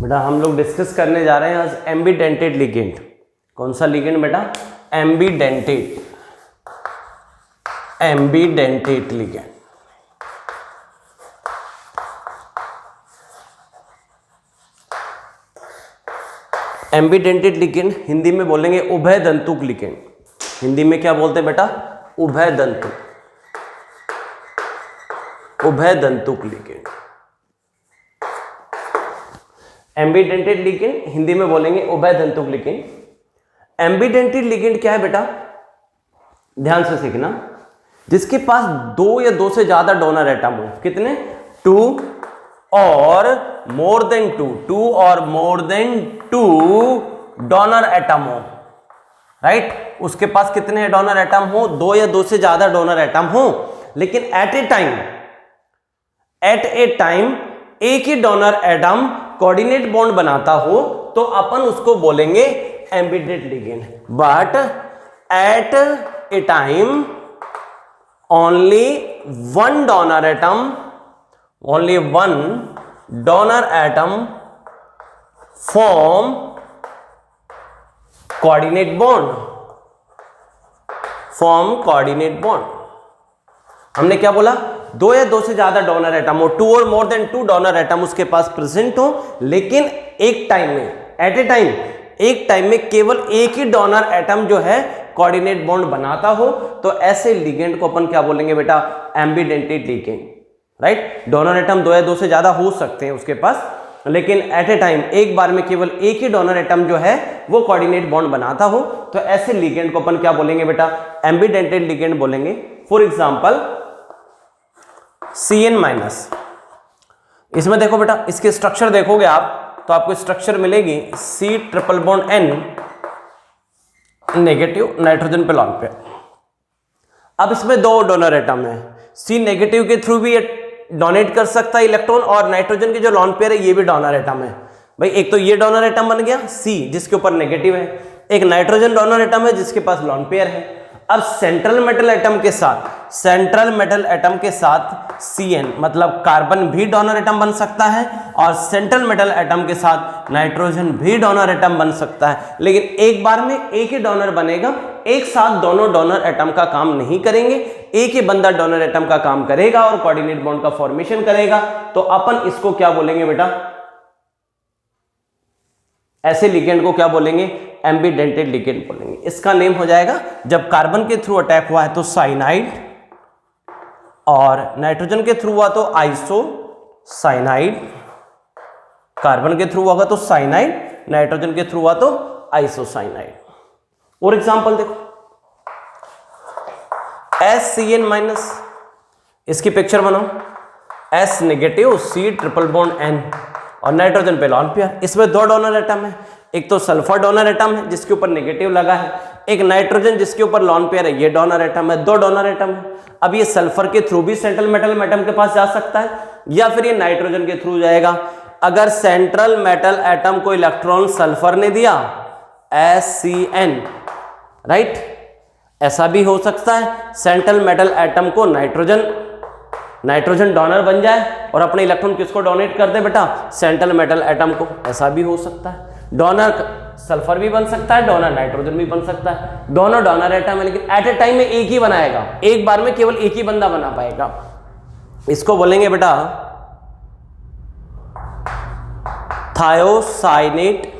बेटा हम लोग डिस्कस करने जा रहे हैं आज एम्बीडेंटेड लिगेंड। कौन सा लिगेंड बेटा? एम्बीडेंटेड लिगेंड। एम्बीडेंटेड लिगेंड हिंदी में बोलेंगे उभय दंतुक लिगेंड। हिंदी में क्या बोलते हैं बेटा? उभय दंतुक लिगेंड। एम्बीडेंटेड लिगेंड हिंदी में बोलेंगे उभय दंतुक लिगेंड। एम्बीडेंटेड लिगेंड क्या है बेटा? ध्यान से सीखना। जिसके पास दो या दो से ज्यादा डोनर एटम हो। कितने? 2 और मोर देन 2 डोनर एटम हो। राइट? उसके पास कितने डोनर एटम हो? 2 या 2 से ज्यादा डोनर एटम हो, लेकिन एट ए टाइम एक ही डोनर एटम कोऑर्डिनेट बॉन्ड बनाता हो तो अपन उसको बोलेंगे एम्बीडेंटेड ligand. But at a time only one donor atom form coordinate bond। हमने क्या बोला? 2 या 2 से ज्यादा डोनर एटम हो, 2 और मोर देन 2 डोनर एटम उसके पास प्रेजेंट हो, लेकिन एक टाइम में एक टाइम में केवल एक ही डोनर एटम जो है कोऑर्डिनेट बॉन्ड बनाता हो, तो ऐसे लिगेंड को अपन क्या बोलेंगे बेटा? एम्बीडेंटेड लिगेंड। राइट? डोनर एटम 2 या 2 से ज्यादा हो सकते हैं उसके पास, लेकिन एट ए टाइम एक बार में केवल एक ही डोनर एटम जो है वो कोऑर्डिनेट बॉन्ड बनाता हो, तो ऐसे लिगेंड को अपन क्या बोलेंगे बेटा? एम्बीडेंटेड लिगेंड बोलेंगे। For example Cn-। इसमें देखो बेटा, इसके स्ट्रक्चर देखोगे आप तो आपको स्ट्रक्चर मिलेगी C≡N नेगेटिव नाइट्रोजन पे लॉन पेयर। अब इसमें 2 डोनर एटम है। C नेगेटिव के थ्रू भी डोनेट कर सकता है इलेक्ट्रॉन, और नाइट्रोजन के जो लॉन पेयर है ये भी डोनर एटम है। भाई एक तो ये डोनर एटम बन गया C जिसके ऊपर नेगेटिव है, एक नाइट्रोजन डोनर एटम है जिसके पास लॉन पेयर है। अब सेंट्रल मेटल एटम के साथ Cn मतलब कार्बन भी डोनर एटम बन सकता है, और सेंट्रल मेटल एटम के साथ नाइट्रोजन भी डोनर एटम बन सकता है, लेकिन एक बार में एक ही डोनर बनेगा। एक साथ दोनों डोनर एटम का काम नहीं करेंगे, एक ही बंदा डोनर एटम का काम करेगा और कोऑर्डिनेट बॉन्ड का फॉर्मेशन करेगा। तो अपन इसको क्या बोलेंगे बेटा? ऐसे लिगेंड को क्या बोलेंगे? एम्बीडेंटेड लिगेंड बोलेंगे। इसका नेम हो जाएगा, जब कार्बन के थ्रू अटैक हुआ है तो साइनाइड, और नाइट्रोजन के थ्रू हुआ तो आइसोसाइनाइड। कार्बन के थ्रू होगा तो साइनाइड, नाइट्रोजन के थ्रू हुआ तो आइसोसाइनाइड। और एग्जांपल देखो, SCN-, इसकी पिक्चर बनाओ। S नेगेटिव C≡N और नाइट्रोजन पे लॉन पेयर। इसमें 2 डोनर एटम है, एक तो सल्फर डोनर एटम है जिसके ऊपर नेगेटिव लगा है, एक नाइट्रोजन जिसके ऊपर लॉन पेयर है, ये डोनर एटम है। 2 डोनर एटम है। अब ये सल्फर के थ्रू भी सेंट्रल मेटल एटम के पास जा सकता है, या फिर ये नाइट्रोजन के थ्रू जाएगा। अगर सेंट्रल मेटल एटम को इलेक्ट्रॉन सल्फर ने दिया SCN, राइट, ऐसा भी हो सकता है सेंट्रल मेटल एटम को नाइट्रोजन डोनर बन जाए और अपने इलेक्ट्रॉन किसको डोनेट कर दे बेटा? सेंट्रल मेटल एटम को। ऐसा भी हो सकता है। डोनर सल्फर भी बन सकता है, डोनर नाइट्रोजन भी बन सकता है। दोनों डोनर एटम है, लेकिन एट ए टाइम में एक ही बनाएगा, एक बार में केवल एक ही बंदा बना पाएगा। इसको बोलेंगे बेटा थायोसाइनेट,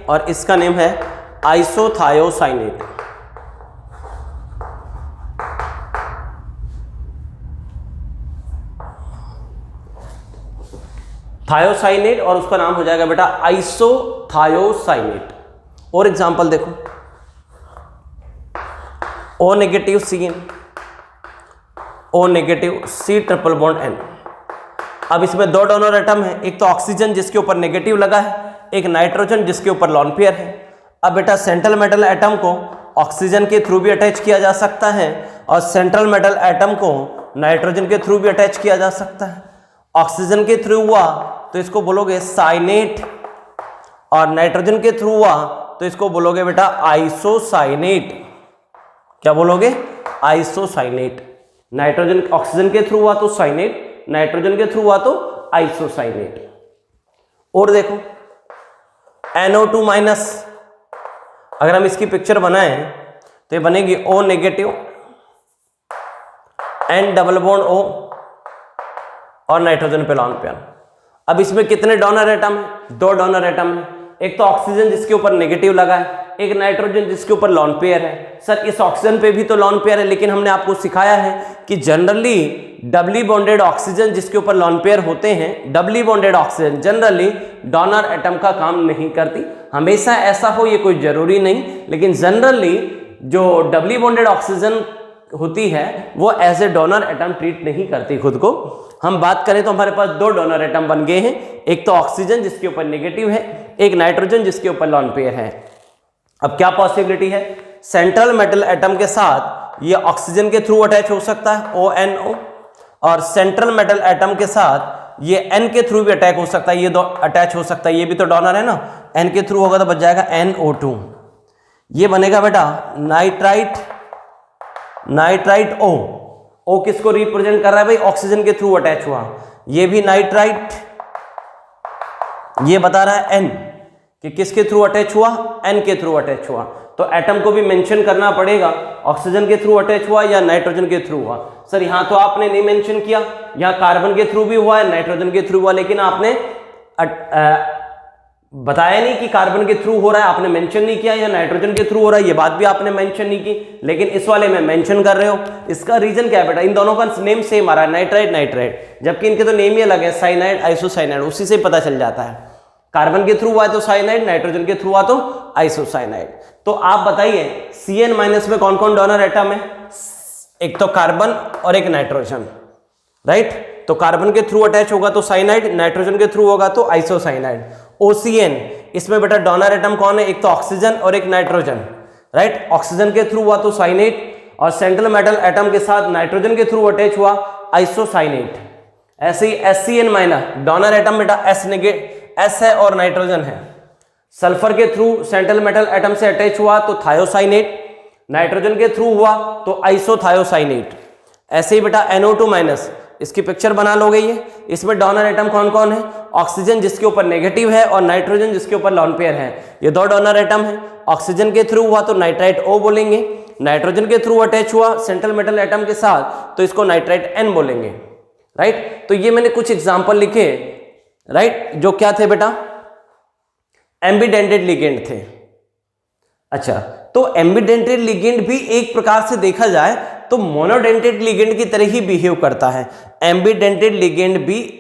और इसका नेम है आइसोथायोसाइनेट। थायोसाइनेट, और उसका नाम हो जाएगा बेटा आइसोथायोसाइनेट। और एग्जांपल देखो, O negative Cn, O negative C≡N। अब इसमें 2 डोनर एटम है, एक तो ऑक्सीजन जिसके ऊपर नेगेटिव लगा है, एक नाइट्रोजन जिसके ऊपर लॉन पेयर है। अब बेटा सेंट्रल मेटल एटम को ऑक्सीजन के थ्रू भी अटैच किया जा सकता है, और सेंट्रल मेटल एटम को नाइट्रोजन के थ्रू भी अटैच किया जा सकता है। ऑक्सीजन के थ्रू हुआ तो इसको बोलोगे साइनेट, और नाइट्रोजन के थ्रू हुआ तो इसको बोलोगे बेटा आइसोसाइनेट। क्या बोलोगे? आइसोसाइनेट। नाइट्रोजन ऑक्सीजन के थ्रू हुआ तो साइनेट, नाइट्रोजन के थ्रू हुआ तो आइसोसाइनेट। और देखो NO2 माइनस, अगर हम इसकी पिक्चर बनाएं तो ये बनेगी O negative, N double bond O और नाइट्रोजन पे लॉन पेयर। अब इसमें कितने डोनर एटम है? 2 डोनर एटम है। एक तो ऑक्सीजन जिसके ऊपर नेगेटिव लगा है, एक नाइट्रोजन जिसके ऊपर लॉन पेयर है। सर इस ऑक्सीजन पे भी तो लॉन पेयर है, लेकिन हमने आपको सिखाया है कि जनरली डबली बॉन्डेड ऑक्सीजन जिसके ऊपर लॉन पेयर होते हैं, doubly bonded oxygen generally donor atom का काम नहीं करती। हमेशा ऐसा हो ये कोई जरूरी नहीं, लेकिन जनरली जो डबली बॉन्डेड ऑक्सीजन होती है वो as a donor atom treat नहीं करती खुद को। हम बात करें तो हमारे पास 2 डोनर एटम बन गए हैं, एक तो ऑक्सीजन जिसके ऊपर नेगेटिव है, एक नाइट्रोजन जिसके ऊपर लॉन पेयर है। अब क्या पॉसिबिलिटी है? सेंट्रल मेटल एटम के साथ ये ऑक्सीजन के थ्रू अटैच हो सकता है ONO, और सेंट्रल मेटल एटम के साथ ये N के थ्रू भी अटैक हो सकता है, ये दो अटैच हो सकता है, ये भी तो डोनर है ना। N के थ्रू होगा तो बच जाएगा NO2, ये बनेगा बेटा नाइट्राइट O किसको रिप्रेजेंट कर रहा है भाई? ऑक्सीजन के थ्रू अटैच हुआ, ये भी नाइट्राइट, ये बता रहा है N कि किसके थ्रू अटैच हुआ? N के थ्रू अटैच हुआ। तो एटम को भी मेंशन करना पड़ेगा, ऑक्सीजन के थ्रू अटैच हुआ या नाइट्रोजन के थ्रू हुआ। सर यहां तो आपने नहीं मेंशन किया, यहां कार्बन के थ्रू भी हुआ है, नाइट्रोजन के थ्रू हुआ, लेकिन आपने बताया नहीं कि कार्बन के थ्रू हो रहा है, आपने मेंशन नहीं किया, या नाइट्रोजन के थ्रू हो रहा है, ये बात भी आपने मेंशन नहीं की, लेकिन इस वाले में मेंशन कर रहे हो। इसका रीजन क्या है बेटा? इन दोनों का नेम सेम आ रहा है, नाइट्राइट, जबकि इनके तो नेम ही अलग है, साइनाइड, आइसोसाइनाइड, उसी से पता चल जाता है। कार्बन के थ्रू हुआ तो साइनाइड, नाइट्रोजन के थ्रू हुआ तो आइसोसाइनाइड। तो आप बताइए Cn माइनस में कौन कौन डोनर एटम है? एक तो कार्बन और एक नाइट्रोजन, राइट। तो कार्बन के थ्रू अटैच होगा तो साइनाइड, नाइट्रोजन के थ्रू होगा तो आइसोसाइनाइड। OCN, इसमें बेटा डोनर एटम कौन है? एक तो ऑक्सीजन और एक नाइट्रोजन, राइट। ऑक्सीजन के थ्रू हुआ तो साइनेट, और सेंट्रल मेटल एटम के साथ नाइट्रोजन के थ्रू अटैच हुआ आइसोसाइनेट। ऐसे ही SCN माइनस, डोनर एटम बेटा S है और नाइट्रोजन है। सल्फर के थ्रू सेंट्रल मेटल एटम से अटैच हुआ तो थायोसाइनेट, नाइट्रोजन के थ्रू हुआ तो आइसोथायोसाइनेट। ऐसे ही बेटा NO2 माइनस, इसकी पिक्चर बना लोगे ये। इसमें डोनर एटम कौन कौन है? ऑक्सीजन जिसके ऊपर नेगेटिव है और नाइट्रोजन जिसके ऊपर लॉन पेयर है, ये 2 डोनर एटम है। ऑक्सीजन के थ्रू हुआ तो नाइट्राइट O बोलेंगे, नाइट्रोजन के थ्रू अटैच हुआ सेंट्रल मेटल एटम के साथ तो इसको नाइट्राइट N बोलेंगे, राइट। तो ये मैंने कुछ एग्जांपल लिखे, राइट, जो क्या थे बेटा? एम्बिडेंटेड लिगेंड थे। अच्छा, तो एम्बिडेंटेड लिगेंड भी एक प्रकार से देखा जाए तो मोनोडेंटेड लिगेंड की तरह ही बिहेव करता है। एम्बिडेंटेड लिगेंड भी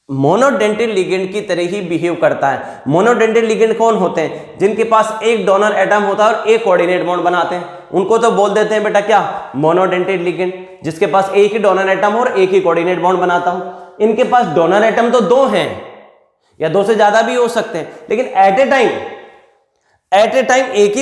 मोनोडेंटेड लिगेंड की तरह ही बिहेव करता है। मोनोडेंटेड लिगेंड कौन होते हैं? जिनके पास एक डोनर एटम होता है और एक कोऑर्डिनेट बॉन्ड बनाते हैं, उनको तो बोल देते हैं बेटा क्या? Monodentate ligand. जिसके पास एक ही डोनर एटम और एक ही कोऑर्डिनेट बॉन्ड बनाता हूं। इनके पास डोनर एटम तो 2 हैं या 2 से ज्यादा भी हो सकते हैं, लेकिन एट ए टाइम एक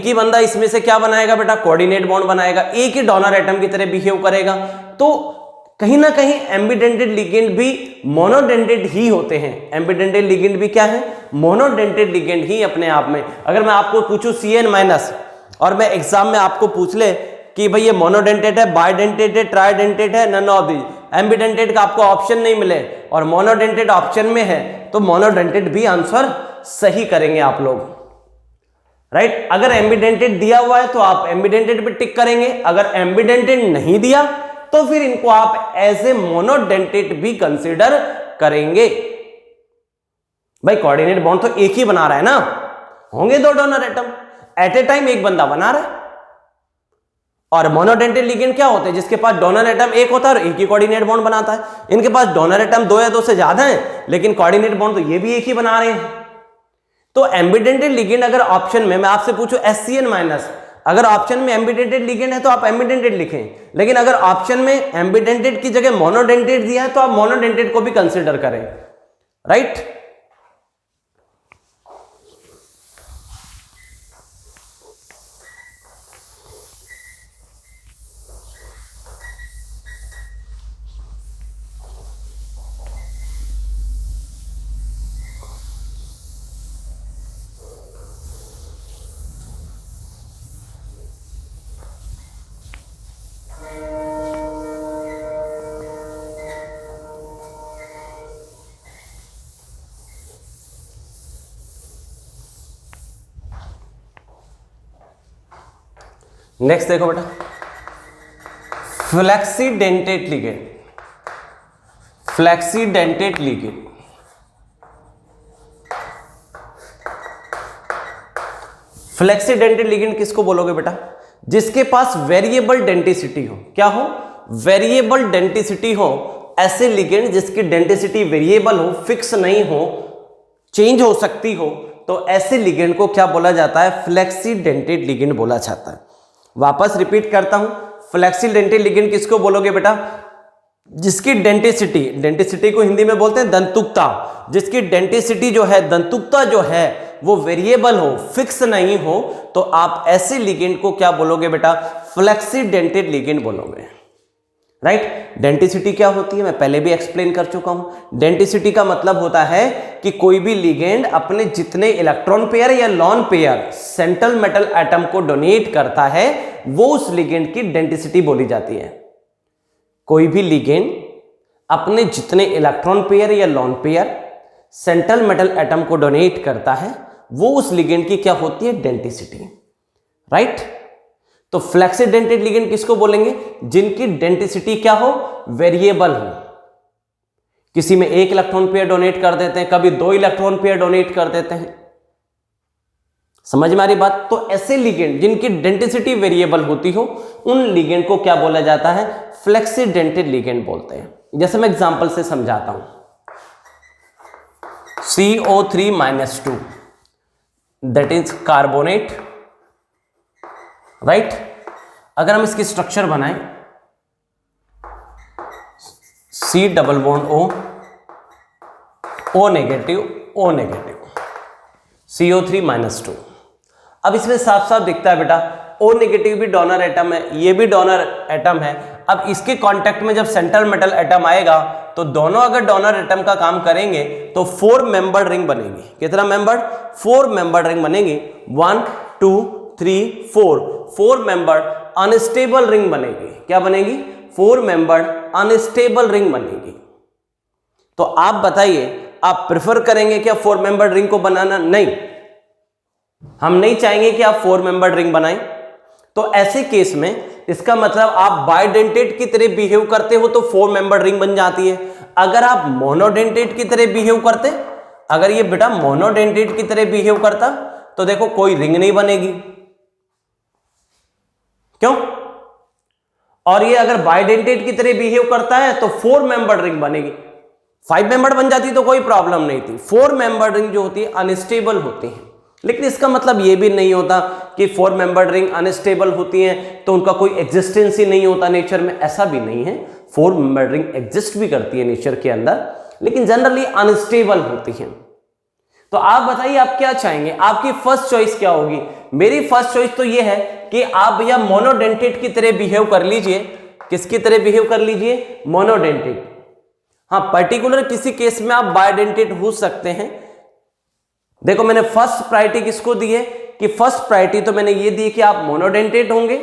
ही बंदा इसमें से क्या बनाएगा बेटा? कोऑर्डिनेट बॉन्ड बनाएगा, एक ही डोनर एटम की तरह बिहेव करेगा। तो कहीं ना कहीं एम्बिडेंटेड लिगेंड भी मोनोडेंटेड ही होते हैं। एम्बिडेंटेड लिगेंड भी क्या है? मोनोडेंटेड लिगेंड ही अपने आप में। अगर मैं आपको पूछूं Cn माइनस और मैं एग्जाम में आपको पूछ ले कि भाई ये मोनोडेंटेड है, बाइडेंटेड है, ट्राइडेंटेड है, नन ऑफ दीज, एम्बिडेंटेड का आपको ऑप्शन नहीं मिले और मोनोडेंटेड ऑप्शन में है, तो मोनोडेंटेड भी आंसर सही करेंगे आप लोग, राइट। अगर एम्बिडेंटेड दिया हुआ है तो आप एम्बिडेंटेड पे टिक करेंगे, अगर एम्बिडेंटेड नहीं दिया तो फिर इनको आप एज ए मोनोडेंटेड भी कंसीडर करेंगे। भाई कोऑर्डिनेट बॉन्ड तो एक ही बना रहा है ना, होंगे 2 donor atom, at a time एक बंदा बना रहा है। और मोनोडेंटेड लिगेंड क्या होते हैं? जिसके पास डोनर एटम एक होता है और एक ही कोऑर्डिनेट बॉन्ड बनाता है। इनके पास डोनर एटम 2 या 2 से ज्यादा है, लेकिन कोऑर्डिनेट बॉन्ड तो ये भी एक ही बना रहे हैं। तो एम्बिडेंटेड लिगेंड अगर ऑप्शन में मैं आपसे पूछूं SCN माइनस, अगर ऑप्शन में एम्बिडेंटेड लिगेंड है तो आप एम्बिडेंटेड लिखें, लेकिन अगर ऑप्शन में एम्बिडेंटेड की जगह मोनोडेंटेड दिया है तो आप मोनोडेंटेड को भी कंसीडर करें, राइट। नेक्स्ट देखो बेटा, फ्लेक्सीडेंटेट लिगेंड। फ्लेक्सीडेंटेट लिगेंड, फ्लेक्सीडेंटेट लिगेंड किसको बोलोगे बेटा? जिसके पास वेरिएबल डेंटिसिटी हो। क्या हो? वेरिएबल डेंटिसिटी हो। ऐसे लिगेंड जिसकी डेंटिसिटी वेरिएबल हो, फिक्स नहीं हो, चेंज हो सकती हो, तो ऐसे लिगेंड को क्या बोला जाता है? फ्लेक्सीडेंटेट लिगेंड बोला जाता है। वापस रिपीट करता हूं, फ्लेक्सीडेंटेट लिगेंड किसको बोलोगे बेटा? जिसकी डेंटिसिटी, डेंटिसिटी को हिंदी में बोलते हैं दंतुकता, जिसकी डेंटिसिटी जो है, दंतुकता जो है वो वेरिएबल हो, फिक्स नहीं हो, तो आप ऐसे लिगेंड को क्या बोलोगे बेटा? फ्लेक्सीडेंटेट लिगेंड बोलोगे। राइट? डेंटिसिटी क्या होती है मैं पहले भी एक्सप्लेन कर चुका हूं। डेंटिसिटी का मतलब होता है कि कोई भी लिगेंड अपने जितने इलेक्ट्रॉन पेयर या lone pair central metal atom को डोनेट करता है, वो उस लिगेंड की डेंटिसिटी बोली जाती है। कोई भी लिगेंड अपने जितने इलेक्ट्रॉन पेयर या lone pair central metal atom को डोनेट करता है, वो उस लिगेंड की क्या होती है? डेंटिसिटी। राइट? तो फ्लेक्सीडेंटेट लिगेंड किसको बोलेंगे? जिनकी डेंटिसिटी क्या हो? वेरिएबल हो। किसी में 1 इलेक्ट्रॉन पेयर डोनेट कर देते हैं, कभी 2 इलेक्ट्रॉन पेयर डोनेट कर देते हैं। समझ में आ रही बात? तो ऐसे लिगेंड जिनकी डेंटिसिटी वेरिएबल होती हो, उन लिगेंड को क्या बोला जाता है? फ्लेक्सीडेंटेट लिगेंड बोलते हैं। जैसे मैं एग्जांपल से समझाता हूं, CO3-2 that is carbonate. Right? अगर हम इसकी स्ट्रक्चर बनाएं, C double bond O negative, O negative, CO3-2। अब इसमें साफ साफ दिखता है बेटा, O नेगेटिव भी डोनर एटम है, ये भी डोनर एटम है। अब इसके कांटेक्ट में जब सेंट्रल मेटल एटम आएगा, तो दोनों अगर डोनर एटम का काम करेंगे तो 4 मेंबर्ड रिंग बनेगी। कितना मेंबर्ड? 4 मेंबर्ड रिंग बनेगी। 1 2 3 4 4 मेंबर्ड अनस्टेबल रिंग बनेगी। क्या बनेगी? 4 मेंबर्ड अनस्टेबल रिंग बनेगी। तो आप बताइए, आप प्रेफर करेंगे क्या 4 मेंबर्ड रिंग को बनाना? नहीं, हम नहीं चाहेंगे कि आप 4 मेंबर्ड रिंग बनाएं। तो ऐसे केस में इसका मतलब आप बाइडेंटेट की तरह बिहेव करते हो तो 4 मेंबर्ड रिंग बन जाती है। अगर आप मोनोडेंटेट की तरह बिहेव करते, अगर ये बेटा मोनोडेंटेट की तरह बिहेव करता, तो देखो कोई रिंग नहीं बनेगी। क्यों? और ये अगर बाइडेंटेट की तरह बिहेव करता है तो 4 मेंबर्ड रिंग बनेगी। 5 मेंबर्ड बन जाती तो कोई प्रॉब्लम नहीं थी। 4 मेंबर्ड रिंग जो होती है अनस्टेबल होती है। लेकिन इसका मतलब ये भी नहीं होता कि 4 मेंबर्ड रिंग अनस्टेबल होती हैं तो उनका कोई एग्जिस्टेंस ही नहीं होता नेचर में। ऐसा भी नहीं है, 4 मेंबर्ड रिंग एग्जिस्ट भी करती है नेचर के अंदर, लेकिन जनरली अनस्टेबल होती हैं। तो आप बताइए आप क्या चाहेंगे? आपकी फर्स्ट चॉइस क्या होगी? मेरी फर्स्ट चॉइस तो ये है कि आप या मोनोडेंटेट की तरह बिहेव कर लीजिए। किसकी तरह बिहेव कर लीजिए? मोनोडेंटेट। हाँ, पर्टिकुलर किसी केस में आप बाइडेंटेट हो सकते हैं। देखो मैंने फर्स्ट प्रायोरिटी किसको दी है कि फर्स्ट प्रायोरिटी तो मैंने ये दी कि आप मोनोडेंटेट होंगे,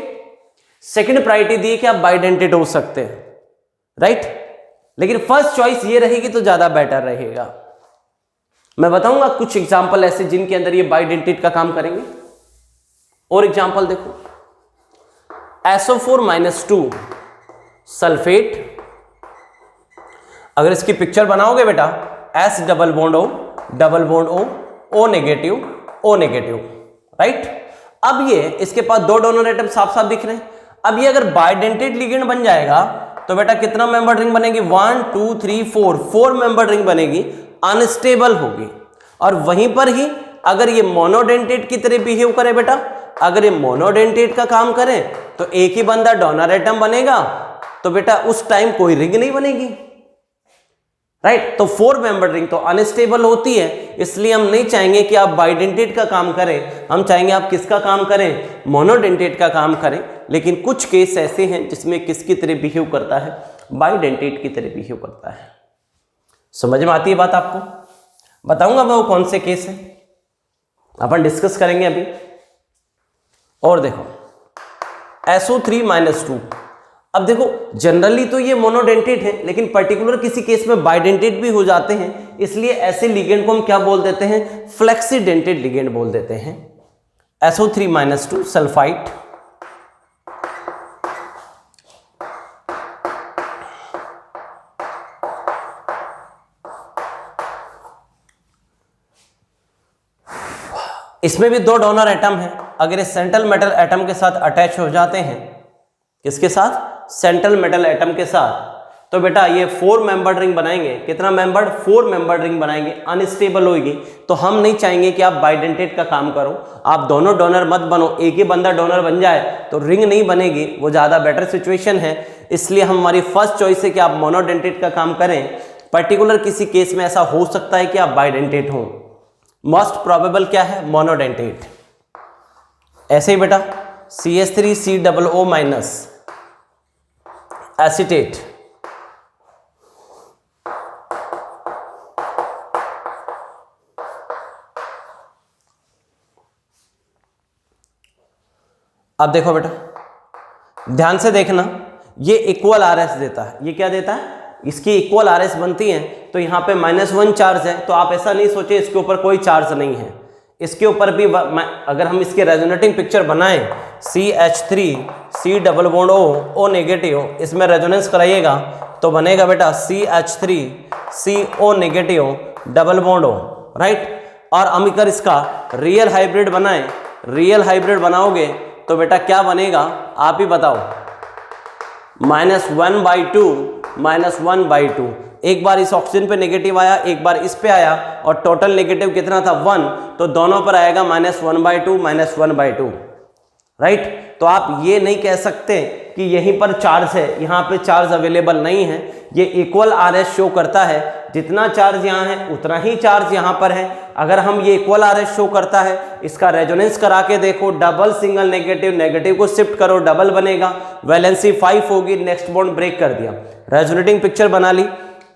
सेकंड प्रायोरिटी दी कि आप बाइडेंटेट हो सकते हैं। राइट? लेकिन फर्स्ट चॉइस ये रहेगी तो ज्यादा बेटर रहेगा। मैं बताऊंगा कुछ एग्जांपल ऐसे जिनके अंदर ये बाइडेंटेट का काम करेंगे। और एग्जांपल देखो, SO4-2 सल्फेट। अगर इसकी पिक्चर बनाओगे बेटा, S double bond O, O negative, O negative. Right? अब ये इसके पास 2 डोनर एटम साफ साफ दिख रहे हैं। अब ये अगर बाइडेंटेट लिगेंड बन जाएगा तो बेटा कितना मेंबर्ड रिंग बनेगी? 1 2 3 4 मेंबर्ड रिंग बनेगी, अनस्टेबल होगी। और वहीं पर ही अगर ये मोनोडेंटेट की तरह बिहेव करे बेटा, अगर ये मोनोडेंटेट का काम करे तो एक ही बंदा डोनर एटम बनेगा, तो बेटा उस टाइम कोई रिंग नहीं बनेगी। राइट? तो 4 मेंबर्ड रिंग तो अनस्टेबल होती है, इसलिए हम नहीं चाहेंगे कि आप बाइडेंटेट का काम करें। हम चाहेंगे आप किसका काम करें? मोनोडेंटेट का काम करें। लेकिन कुछ केस ऐसे हैं जिसमें किसकी तरह बिहेव करता है? बाइडेंटेट की तरह बिहेव करता है। समझ में आती है बात आपको? बताऊंगा मैं वो कौन से केस है, अपन डिस्कस करेंगे अभी। और देखो SO3-2। अब देखो जनरली तो ये मोनोडेंटेट है, लेकिन पर्टिकुलर किसी केस में बाइडेंटेट भी हो जाते हैं, इसलिए ऐसे लिगेंड को हम क्या बोल देते हैं? फ्लेक्सीडेंटेट लिगेंड बोल देते हैं। SO3-2 सल्फाइट, इसमें भी दो डोनर एटम है, अगर ये सेंट्रल मेटल एटम के साथ अटैच हो जाते हैं, किसके साथ? सेंट्रल मेटल एटम के साथ, तो बेटा ये 4 मेंबर्ड रिंग बनाएंगे। कितना मेंबर्ड? 4 मेंबर्ड रिंग बनाएंगे, अनस्टेबल होगी। तो हम नहीं चाहेंगे कि आप बाइडेंटेट का काम करो, आप दोनों डोनर मत बनो, एक ही बंदा डोनर बन जाए तो रिंग नहीं बनेगी, वो ज़्यादा बेटर सिचुएशन है। इसलिए हमारी फर्स्ट चॉइस है कि आप मोनोडेंटेट का काम करें। पर्टिकुलर किसी केस में ऐसा हो सकता है कि आप बाइडेंटेट हो, मोस्ट प्रोबेबल क्या है? मोनोडेंटेट। ऐसे ही बेटा CH3COO माइनस एसीटेट, अब देखो बेटा ध्यान से देखना, ये इक्वल RS देता है, ये क्या देता है? इसकी इक्वल RS बनती है, तो यहाँ पे -1 चार्ज है, तो आप ऐसा नहीं सोचे इसके ऊपर कोई चार्ज नहीं है, इसके ऊपर भी अगर हम इसके रेजोनेटिंग पिक्चर बनाएं CH3C≡O, O नेगेटिव, इसमें रेजोनेंस कराइएगा तो बनेगा बेटा CH3CO double bond O, right. और हम अगर इसका रियल हाइब्रिड बनाएं, रियल हाइब्रिड बनाओगे तो बेटा क्या बनेगा आप ही बताओ? -1/2 एक बार इस ऑक्सीजन पे नेगेटिव आया, एक बार इस पे आया, और टोटल नेगेटिव कितना था? 1, तो दोनों पर आएगा -1/2, राइट। तो आप ये नहीं कह सकते कि यहीं पर चार्ज है, यहाँ पे चार्ज अवेलेबल नहीं है, ये इक्वल RS शो करता है, जितना चार्ज यहाँ है उतना ही चार्ज यहाँ पर है। अगर हम ये इक्वल RS शो करता है, इसका रेजोनेंस करा के देखो, डबल सिंगल नेगेटिव, नेगेटिव को शिफ्ट करो, डबल बनेगा, वैलेंसी 5 होगी, नेक्स्ट बॉन्ड ब्रेक कर दिया, रेजोनेटिंग पिक्चर बना ली।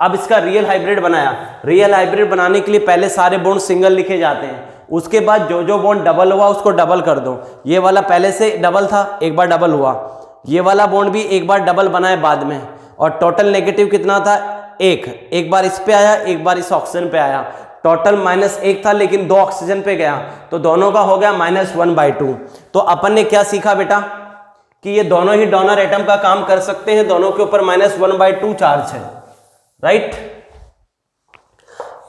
अब इसका रियल हाइब्रिड बनाया, रियल हाइब्रिड बनाने के लिए पहले सारे बॉन्ड सिंगल लिखे जाते हैं, उसके बाद जो जो बॉन्ड डबल हुआ उसको डबल कर दो। ये वाला पहले से डबल था, एक बार डबल हुआ, ये वाला बॉन्ड भी एक बार डबल बनाए बाद में, और टोटल नेगेटिव कितना था? एक बार इस पे आया, एक बार इस ऑक्सीजन पे आया, टोटल -1 था, लेकिन 2 ऑक्सीजन पे गया, तो दोनों का हो गया -1/2। तो अपन ने क्या सीखा बेटा कि ये दोनों ही डोनर एटम का काम कर सकते हैं, दोनों के ऊपर -1/2 चार्ज है, राइट।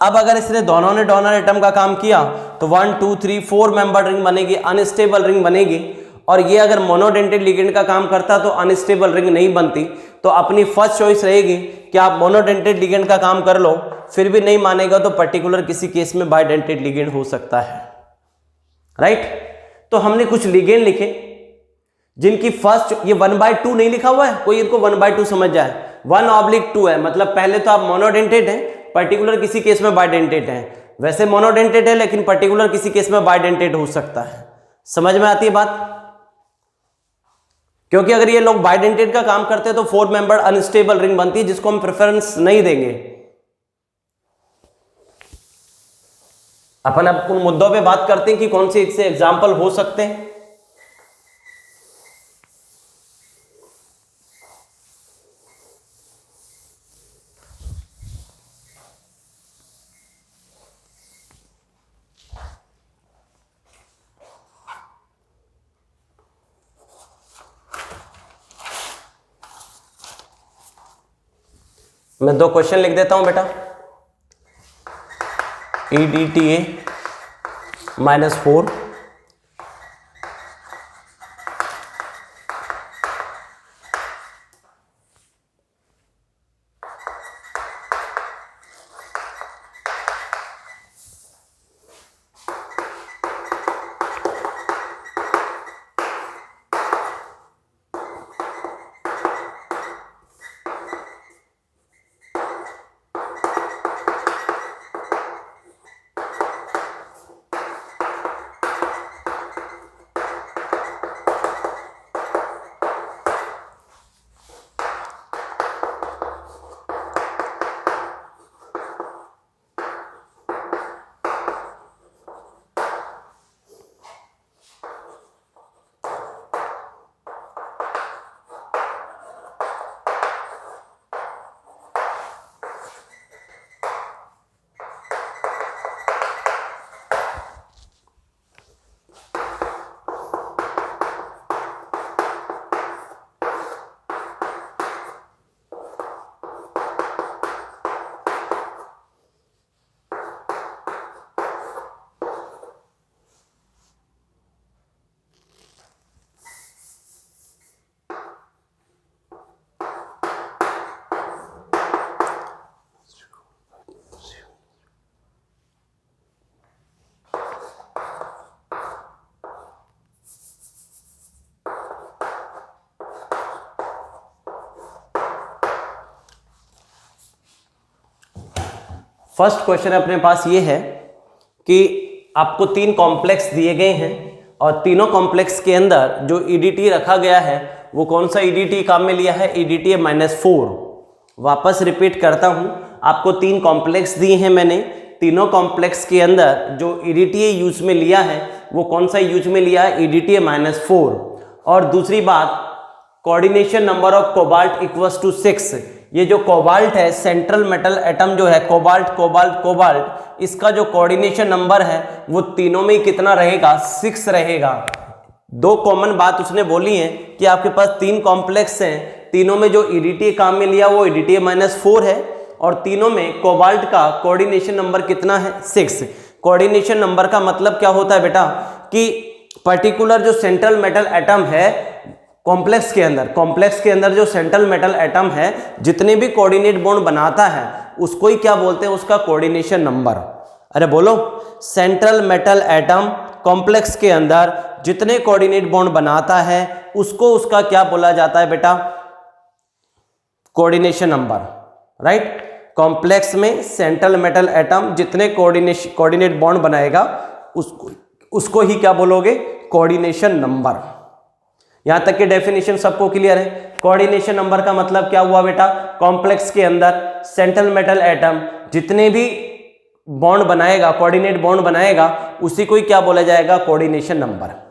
अब अगर इसने दोनों ने डोनर एटम का काम किया तो 1 2 3 4 मेंबर्ड रिंग बनेगी, अनस्टेबल रिंग बनेगी। और ये अगर मोनोडेंटेड लिगेंड का काम करता तो अनस्टेबल रिंग नहीं बनती। तो अपनी फर्स्ट चॉइस रहेगी कि आप मोनोडेंटेड लिगेंड का काम कर लो, फिर भी नहीं मानेगा तो पर्टिकुलर किसी केस में बाइडेंटेड लिगेंड हो सकता है, राइट। तो हमने कुछ लिगेंड लिखे जिनकी फर्स्ट, ये 1/2 नहीं लिखा हुआ है, कोई इनको 1/2 समझ जाए, 1/2 है, मतलब पहले तो आप मोनोडेंटेड है, पर्टिकुलर किसी केस में बाइडेंटेड है, वैसे मोनोडेंटेड है लेकिन पर्टिकुलर किसी केस में बाइडेंटेड हो सकता है। समझ में आती है बात? क्योंकि अगर ये लोग बाइडेंटेड का काम करते हैं तो 4 मेंबर अनस्टेबल रिंग बनती है, जिसको हम प्रेफरेंस नहीं देंगे। अपन अब उन मुद्दों पे बात करते हैं कि कौन से इससे एग्जाम्पल हो सकते हैं। मैं 2 क्वेश्चन लिख देता हूं बेटा। EDTA -4 फर्स्ट क्वेश्चन अपने पास ये है कि आपको 3 कॉम्प्लेक्स दिए गए हैं और तीनों कॉम्प्लेक्स के अंदर जो ईडीटी रखा गया है वो कौन सा ईडीटी काम में लिया है, ईडीटी है -4। वापस रिपीट करता हूं, आपको 3 कॉम्प्लेक्स दिए हैं मैंने, तीनों कॉम्प्लेक्स के अंदर जो ईडीटी यूज में लिया है वो कौन सा यूज में लिया है, ईडीटी है -4। और दूसरी बात, coordination number of cobalt equals to 6। ये जो कोबाल्ट है, सेंट्रल मेटल एटम जो है, कोबाल्ट कोबाल्ट कोबाल्ट, इसका जो कोऑर्डिनेशन नंबर है वो तीनों में कितना रहेगा, 6 रहेगा। 2 कॉमन बात उसने बोली है कि आपके पास 3 कॉम्प्लेक्स हैं, तीनों में जो ईडीटी काम में लिया वो ईडीटी -4 है और तीनों में कोबाल्ट का कोऑर्डिनेशन नंबर कितना है, 6। कोऑर्डिनेशन नंबर का मतलब क्या होता है बेटा कि पर्टिकुलर जो सेंट्रल मेटल एटम है कॉम्प्लेक्स के अंदर जो सेंट्रल मेटल एटम है जितने भी कोऑर्डिनेट बॉन्ड बनाता है उसको ही क्या बोलते हैं, उसका कोऑर्डिनेशन नंबर। अरे बोलो, सेंट्रल मेटल एटम कॉम्प्लेक्स के अंदर जितने कोऑर्डिनेट बॉन्ड बनाता है उसको उसका क्या बोला जाता है बेटा, कोऑर्डिनेशन नंबर, राइट। कॉम्प्लेक्स में सेंट्रल मेटल एटम जितने कोऑर्डिनेट बॉन्ड बनाएगा उसको ही क्या बोलोगे, कोऑर्डिनेशन नंबर। यहां तक के डेफिनेशन सबको क्लियर है। कोऑर्डिनेशन नंबर का मतलब क्या हुआ बेटा, कॉम्प्लेक्स के अंदर सेंट्रल मेटल एटम जितने भी बॉन्ड बनाएगा, कोऑर्डिनेट बॉन्ड बनाएगा, उसी को ही क्या बोला जाएगा, कोऑर्डिनेशन नंबर।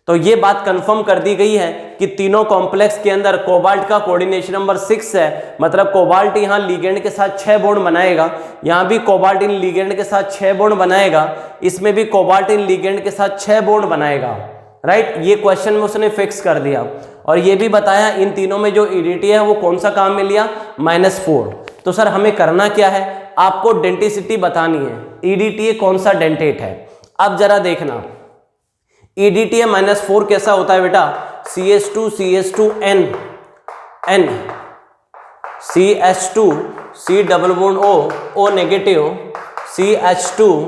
तो ये बात कंफर्म कर दी गई है कि तीनों कॉम्प्लेक्स के अंदर कोबाल्ट का कोऑर्डिनेशन नंबर 6 है। मतलब कोबाल्ट यहां लिगेंड के साथ 6 बॉन्ड बनाएगा, यहां भी कोबाल्ट इन लिगेंड के साथ 6 बॉन्ड बनाएगा, इसमें भी कोबाल्ट इन लिगेंड के साथ 6 बॉन्ड बनाएगा, राइट। ये क्वेश्चन में उसने फिक्स कर दिया और ये भी बताया इन तीनों में जो ईडीटी है वो कौन सा काम में लिया, -4। तो सर हमें करना क्या है, आपको डेंटिसिटी बतानी है, ईडीटी कौन सा डेंटेट है। अब जरा देखना, ईडीटी -4 कैसा होता है बेटा, CH2 CH2N N CH2 C double bond O O negative CH2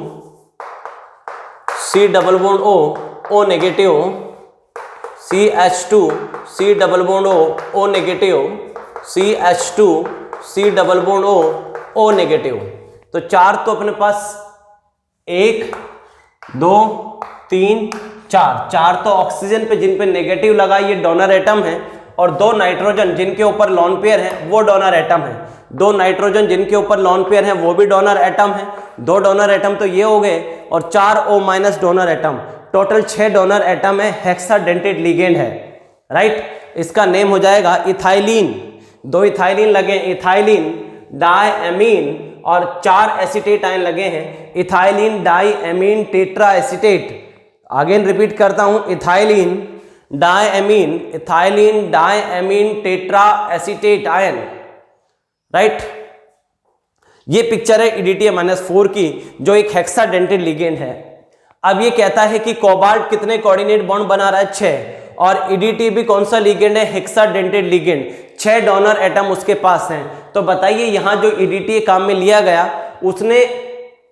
C double bond O O negative CH2 C double bond O O negative CH2 C double bond O O negative. तो 4 तो अपने पास 1 2 3 4 तो oxygen पे जिन पे negative लगा ये donor atom है और 2 नाइट्रोजन जिनके ऊपर लॉन पेयर है वो डोनर एटम है। 2 नाइट्रोजन जिनके ऊपर लॉन पेयर है वो भी डोनर एटम है। 2 डोनर एटम तो ये हो गए और 4 O- donor atom, total 6 donor atom है, हेक्साडेंटेट लिगेंड है, राइट। इसका नेम हो जाएगा इथाइलिन। 2 इथाइलिन लगे, इथाइलिन डाइएमीन और 4 एसीटेट आयन लगे हैं, ethylene diamine tetra acetate. Again repeat करता हूं, ethylene diamine tetra acetate ion, right. ये पिक्चर है ईडीटी -4 की जो एक हेक्साडेंटेट लिगेंड है। अब ये कहता है कि कोबाल्ट कितने कोऑर्डिनेट बॉन्ड बना रहा है, 6, और ईडीटी भी कौन सा लिगेंड है, हेक्साडेंटेट लिगेंड, 6 डोनर एटम उसके पास हैं। तो बताइए यहां जो ईडीटी काम में लिया गया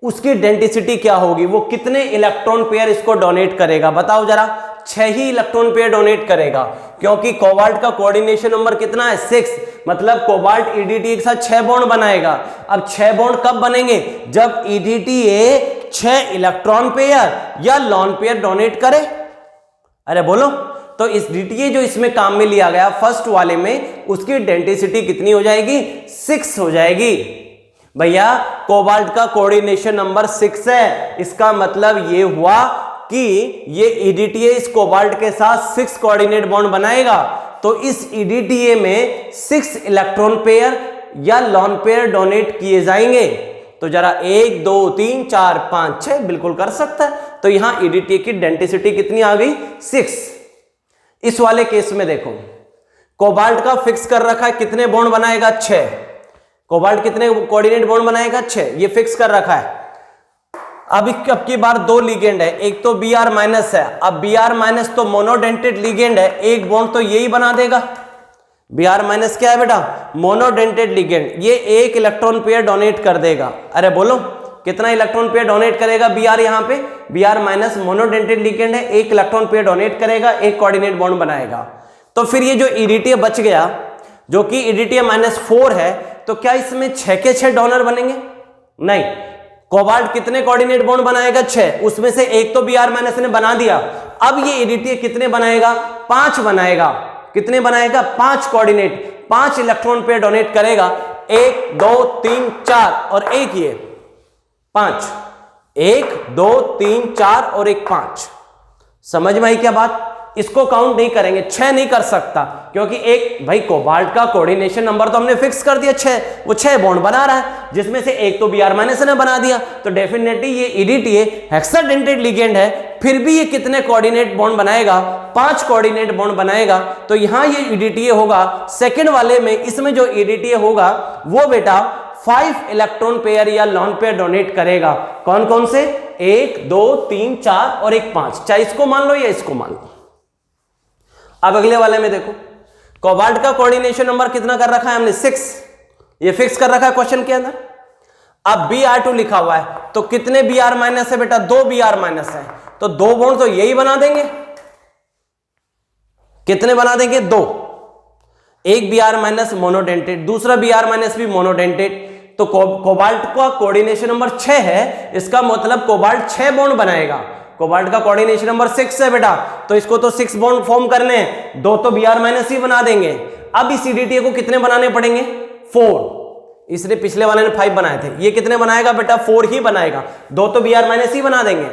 उसकी डेंसिटी क्या होगी, वो कितने इलेक्ट्रॉन पेयर इसको डोनेट करेगा, बताओ जरा। 6 ही इलेक्ट्रॉन पेयर डोनेट करेगा क्योंकि कोबाल्ट का कोऑर्डिनेशन नंबर कितना है, 6। मतलब कोबाल्ट ईडीटी के साथ 6 बॉन्ड बनाएगा। अब 6 बॉन्ड कब बनेंगे, जब ईडीटी 6 इलेक्ट्रॉन पेयर या लॉन पेयर डोनेट करे। अरे बोलो, तो इस डीटीए जो इसमें काम में लिया गया फर्स्ट वाले में, उसकी डेंसिटी कितनी हो जाएगी, 6 हो जाएगी। भैया कोबाल्ट का कोऑर्डिनेशन नंबर 6 है, इसका मतलब ये हुआ कि ये ईडीटीए इस कोबाल्ट के साथ 6 कोऑर्डिनेट बॉन्ड बनाएगा। तो इस ईडीटीए में 6 इलेक्ट्रॉन पेयर या लॉन पेयर डोनेट किए जाएंगे। तो जरा 1 2 3 4 5 6 बिल्कुल कर सकता है। तो यहां ईडीटीए की डेंसिटी कितनी आ गई, 6। इस वाले केस में देखो, कोबाल्ट का फिक्स कर रखा है कितने बॉन्ड बनाएगा, 6। कोबाल्ट कितने कोऑर्डिनेट बॉन्ड बनाएगा, 6, ये फिक्स कर रखा है। अब की बार 2 लिगेंड है, एक तो Br- है। अब Br- तो मोनोडेंटेट लिगेंड है, एक बॉन्ड तो यही बना देगा। Br- क्या है बेटा, मोनोडेंटेट लिगेंड, ये 1 इलेक्ट्रॉन पेयर डोनेट कर देगा। अरे बोलो कितना इलेक्ट्रॉन पेयर डोनेट करेगा Br, यहाँ पे Br- मोनोडेंटेट लिगेंड है, 1 इलेक्ट्रॉन पेयर डोनेट करेगा, 1 कोऑर्डिनेट बॉन्ड बनाएगा। तो फिर ये जो ईडीटी बच गया जो कि ईडीटी -4 है, तो क्या इसमें 6 के 6 डोनर बनेंगे, नहीं, कोबाल्ट कितने कोऑर्डिनेट बॉन्ड बनाएगा? 6, उसमें से एक तो Br माइनस ने बना दिया। अब ये EDTA कितने बनाएगा? 5 बनाएगा। कितने बनाएगा? 5 कोऑर्डिनेट, 5 इलेक्ट्रॉन पेयर डोनेट करेगा। 1 2 3 4 और एक ये 5, 1 2 3 4 और एक 5। समझ में आई क्या बात? इसको काउंट नहीं करेंगे, 6 नहीं कर सकता, क्योंकि एक भाई कोबाल्ट का कोऑर्डिनेशन नंबर तो हमने फिक्स कर दिया 6, वो 6 बॉन्ड बना रहा है, जिसमें से एक तो Br माइनस ने बना दिया, तो डेफिनेटली ये EDTA हेक्साडेंटेट लिगेंड है। फिर भी ये कितने कोऑर्डिनेट बॉन्ड बनाएगा? 5 कोऑर्डिनेट बॉन्ड बनाएगा। तो यहां ये EDTA होगा सेकंड वाले में, इसमें जो EDTA होगा वो बेटा 5 इलेक्ट्रॉन पेयर या लॉन पेयर डोनेट करेगा। कौन कौन से? 1 2 3 4 और एक 5, चाहे इसको मान लो या इसको मान लो। अब अगले वाले में देखो, कोबाल्ट का कोऑर्डिनेशन नंबर कितना कर रखा है हमने? 6, ये फिक्स कर रखा है क्वेश्चन के अंदर। अब Br2 लिखा हुआ है, तो कितने Br माइनस है बेटा? 2 Br माइनस है, तो 2 बॉन्ड तो यही बना देंगे। कितने बना देंगे? 2। एक Br माइनस मोनोडेंटेट, दूसरा Br माइनस भी मोनोडेंटेट। तो कोबाल्ट का कोऑर्डिनेशन नंबर 6 है, इसका मतलब कोबाल्ट 6 बॉन्ड बनाएगा। कोबाल्ट का कोऑर्डिनेशन नंबर 6 है बेटा, तो इसको तो 6 बॉन्ड फॉर्म करने हैं, 2 तो Br माइनस ही बना देंगे। अब इस EDTA को कितने बनाने पड़ेंगे? 4। इसलिए पिछले वाले ने 5 बनाए थे, ये कितने बनाएगा बेटा? 4 ही बनाएगा, 2 तो Br माइनस ही बना देंगे,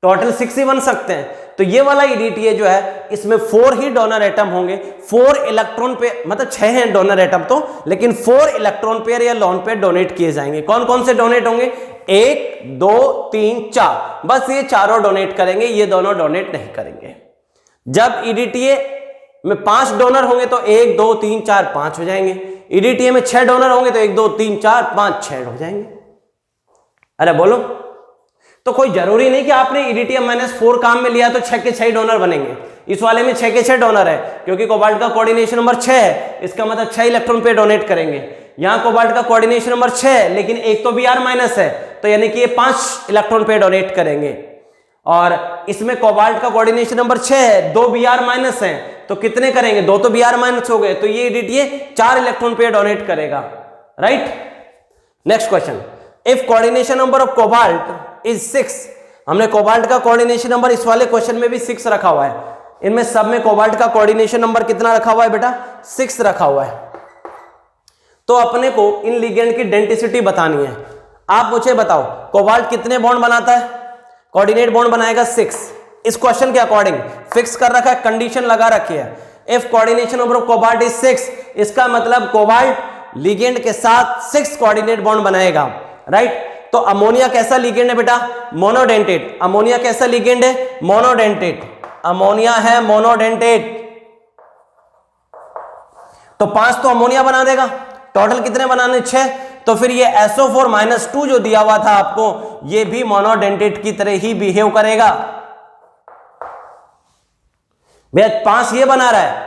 टोटल 6 ही बन सकते हैं। तो ये वाला EDTA जो है, इसमें 4 ही डोनर एटम होंगे, 4 इलेक्ट्रॉन पेयर, मतलब 6 हैं डोनर एटम तो, लेकिन 4 इलेक्ट्रॉन पेयर या लॉन पेयर डोनेट किए जाएंगे। कौन कौन से डोनेट होंगे? 1 2 3 4, बस ये चारों डोनेट करेंगे, ये दोनों डोनेट नहीं करेंगे। जब EDTA में 5 डोनर होंगे तो 1 2 3 4 5 हो जाएंगे। EDTA में 6 डोनर होंगे तो 1 2 3 4 5 6 हो जाएंगे। अरे बोलो, तो कोई जरूरी नहीं कि आपने EDTA -4 काम में लिया तो 6 के 6 डोनर बनेंगे। इस वाले में 6 के 6 डोनर है, क्योंकि कोबाल्ट का कोऑर्डिनेशन नंबर 6 है, इसका मतलब 6 इलेक्ट्रॉन पे डोनेट करेंगे। यहां कोबाल्ट का कोऑर्डिनेशन नंबर 6 है, लेकिन एक तो Br माइनस है, तो यानी कि ये 5 इलेक्ट्रॉन पे डोनेट करेंगे। और इसमें कोबाल्ट का कोऑर्डिनेशन नंबर 6 है, 2 Br माइनस है, तो कितने करेंगे? 2 तो Br माइनस हो गए, तो ये EDTA 4 इलेक्ट्रॉन पे डोनेट करेगा। Right, next question, if coordination number of cobalt is 6, हमने कोबाल्ट का कोऑर्डिनेशन नंबर इस वाले क्वेश्चन में भी 6 रखा हुआ है, इनमें सब में कोबाल्ट का कोऑर्डिनेशन नंबर कितना रखा हुआ है बेटा? 6 रखा हुआ है। तो अपने को इन लिगेंड की डेंसिटी बतानी है। आप मुझे बताओ, कोबाल्ट कितने बॉन्ड बनाता है? कोऑर्डिनेट बॉन्ड बनाएगा 6। इस क्वेश्चन के अकॉर्डिंग फिक्स कर रखा है, कंडीशन लगा रखी है, if coordination number of cobalt is 6, इसका मतलब कोबाल्ट लिगेंड के साथ 6 कोऑर्डिनेट बॉन्ड बनाएगा। राइट, तो अमोनिया कैसा लिगेंड है बेटा? मोनोडेंटेट। अमोनिया कैसा लिगेंड है? मोनोडेंटेट। अमोनिया है मोनोडेंटेट, तो 5 तो अमोनिया बना देगा। टोटल कितने बनाने? 6। तो फिर ये SO4-2 जो दिया हुआ था आपको, ये भी मोनोडेंटेट की तरह ही बिहेव करेगा। भैया 5 ये बना रहा है,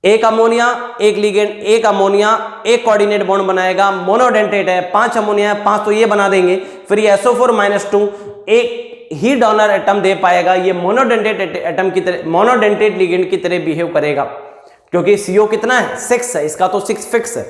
एक अमोनिया एक लिगेंड, एक अमोनिया एक कोऑर्डिनेट बॉन्ड बनाएगा, मोनोडेंटेट है, 5 अमोनिया है, 5 तो ये बना देंगे। फिर ये SO4-2 एक ही डोनर एटम दे पाएगा, ये मोनोडेंटेट एटम की तरह, मोनोडेंटेट लिगेंड की तरह बिहेव करेगा, क्योंकि CO कितना है? 6 है, इसका तो 6 फिक्स है।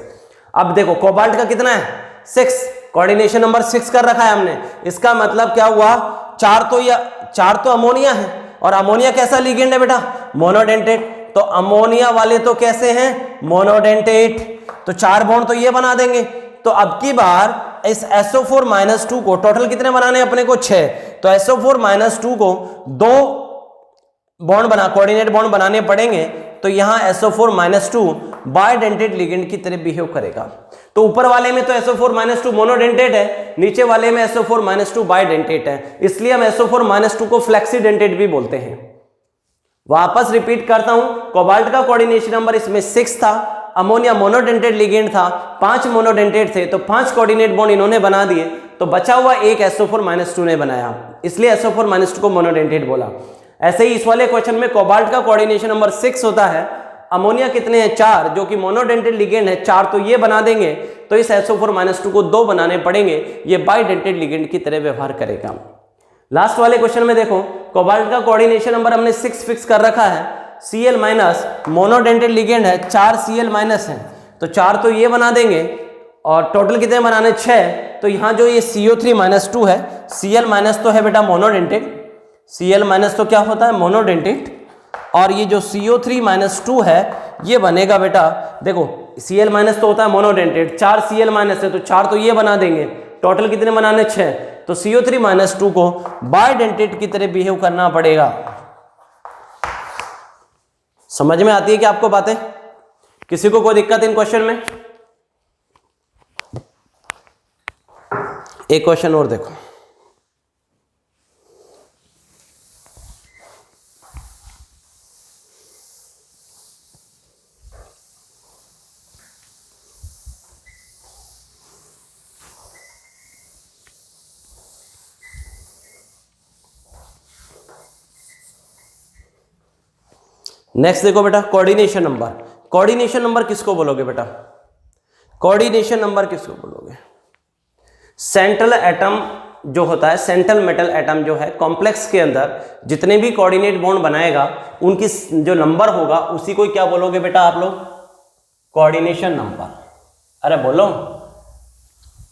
अब देखो कोबाल्ट का कितना है? 6, कोऑर्डिनेशन नंबर 6 कर रखा है हमने, इसका मतलब क्या हुआ? 4 तो अमोनिया है, और अमोनिया कैसा लिगेंड है बेटा? मोनोडेंटेट। तो अमोनिया वाले तो कैसे हैं? मोनोडेंटेट, तो 4 बॉन्ड तो ये बना देंगे। तो अब की बार इस SO4-2 को, टोटल कितने बनाने हैं अपने को? 6, तो SO4-2 को 2 बॉन्ड बना, कोऑर्डिनेट बॉन्ड बनाने पड़ेंगे। तो यहां SO4-2 बायडेंटेट लिगेंड की तरह बिहेव करेगा। तो ऊपर वाले में तो SO4-2 मोनोडेंटेट है, नीचे वाले में SO4-2 बायडेंटेट है, इसलिए हम SO4-2 को फ्लेक्सीडेंटेट भी बोलते हैं। वापस रिपीट करता हूं, कोबाल्ट का कोऑर्डिनेशन नंबर इसमें 6 था, अमोनिया मोनोडेंटेट लिगेंड था, 5 मोनोडेंटेट थे, तो 5 कोऑर्डिनेट बॉन्ड इन्होंने बना दिए, तो बचा हुआ एक SO4-2 ने बनाया, इसलिए SO4-2 को मोनोडेंटेट बोला। ऐसे ही इस वाले क्वेश्चन में कोबाल्ट का कोऑर्डिनेशन नंबर 6 होता है, अमोनिया कितने हैं? 4, जो कि मोनोडेंटेट लिगेंड है, 4 तो ये बना देंगे, तो इस SO4-2 को 2 बनाने पड़ेंगे, ये बायडेंटेट लिगेंड की तरह व्यवहार करेगा। लास्ट वाले क्वेश्चन में देखो, कोबाल्ट का कोऑर्डिनेशन नंबर हमने 6 फिक्स कर रखा है, Cl- मोनोडेंटेट लिगेंड है, 4 Cl- है, तो 4 तो ये बना देंगे, और टोटल कितने बनाने 6, तो यहाँ जो ये CO3 माइनस 2 है, Cl माइनस तो है बेटा मोनोडेंटेट, Cl माइनस तो क्या होता है मोनोडेंटेट, और ये जो CO3 माइनस 2 है ये बनेगा बेटा, देखो Cl माइनस तो होता है मोनोडेंटेट, 4 Cl माइनस है तो 4 तो ये बना देंगे, टोटल कितने बनाने 6, तो CO3 माइनस 2 को बाइडेंटेट की तरह बिहेव करना पड़ेगा। समझ में आती है क्या आपको बातें? किसी को कोई दिक्कत इन क्वेश्चन में? एक क्वेश्चन और देखो, नेक्स्ट देखो बेटा कोऑर्डिनेशन नंबर। कोऑर्डिनेशन नंबर किसको बोलोगे बेटा? कोऑर्डिनेशन नंबर किसको बोलोगे? सेंट्रल एटम जो होता है, सेंट्रल मेटल एटम जो है कॉम्प्लेक्स के अंदर जितने भी कोऑर्डिनेट बॉन्ड बनाएगा उनकी जो नंबर होगा उसी को क्या बोलोगे बेटा आप लोग? Coordination number. अरे बोलो,